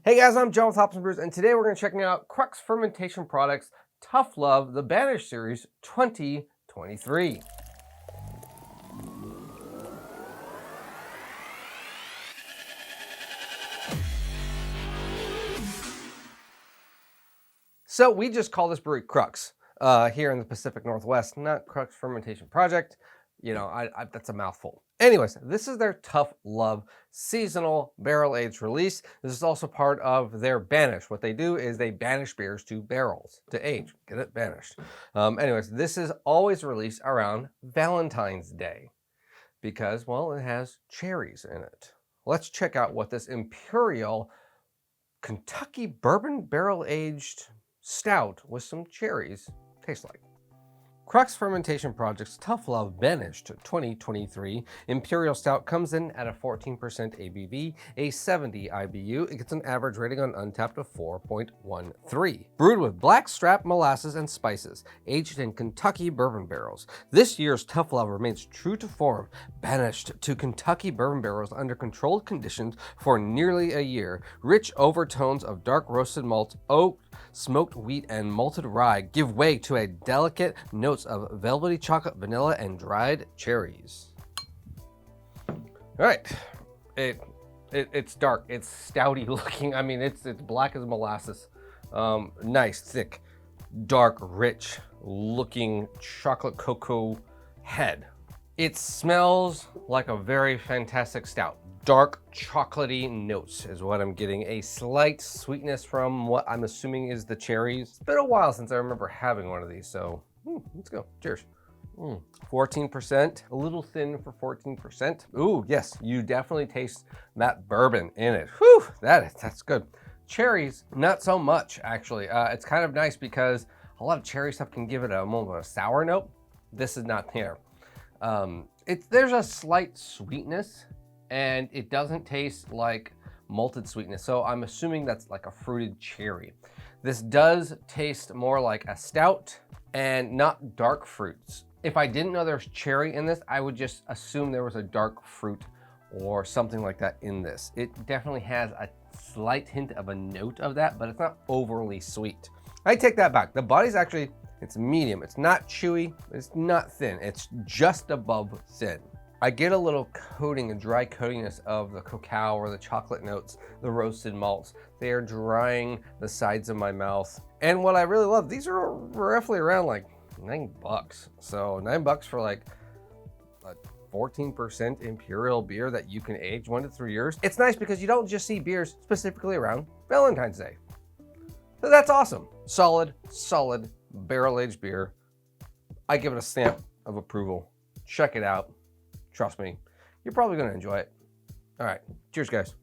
Hey guys, I'm John with Hops and Brews, and today we're going to be checking out Crux Fermentation Products Tough Love, the Banished Series 2023. So we just call this brewery Crux here in the Pacific Northwest, not Crux Fermentation Project. You know, that's a mouthful. Anyways, this is their Tough Love seasonal barrel-aged release. This is also part of their Banish. What they do is they banish beers to barrels to age. Get it? Banished. Anyways, this is always released around Valentine's Day because, well, it has cherries in it. Let's check out what this Imperial Kentucky Bourbon barrel-aged stout with some cherries tastes like. Crux Fermentation Project's Tough Love Banished 2023 Imperial Stout comes in at a 14% ABV, a 70 IBU. It gets an average rating on Untappd of 4.13. Brewed with blackstrap molasses and spices, aged in Kentucky bourbon barrels. This year's Tough Love remains true to form, banished to Kentucky bourbon barrels under controlled conditions for nearly a year. Rich overtones of dark roasted malt, oak, smoked wheat, and malted rye give way to a delicate notes of velvety chocolate, vanilla, and dried cherries. All right, it's dark, it's stouty looking. I mean, it's black as molasses. Nice, thick, dark, rich looking chocolate cocoa head. It smells like a very fantastic stout. Dark chocolatey notes is what I'm getting. A slight sweetness from what I'm assuming is the cherries. It's been a while since I remember having one of these, so let's go. Cheers. 14%, a little thin for 14%. Ooh, yes, you definitely taste that bourbon in it. Whew, that's good. Cherries, not so much actually. It's kind of nice because a lot of cherry stuff can give it a moment of a sour note. This is not here. There's a slight sweetness, and it doesn't taste like malted sweetness. So I'm assuming that's like a fruited cherry. This does taste more like a stout and not dark fruits. If I didn't know there's cherry in this, I would just assume there was a dark fruit or something like that in this. It definitely has a slight hint of a note of that, but it's not overly sweet. I take that back. The body's actually, it's medium. It's not chewy, it's not thin. It's just above thin. I get a little coating, a dry coatiness of the cacao or the chocolate notes, the roasted malts. They are drying the sides of my mouth. And what I really love, these are roughly around like $9. So $9 for like a 14% Imperial beer that you can age 1 to 3 years. It's nice because you don't just see beers specifically around Valentine's Day. So that's awesome. Solid barrel-aged beer. I give it a stamp of approval. Check it out. Trust me, you're probably gonna enjoy it. All right, cheers guys.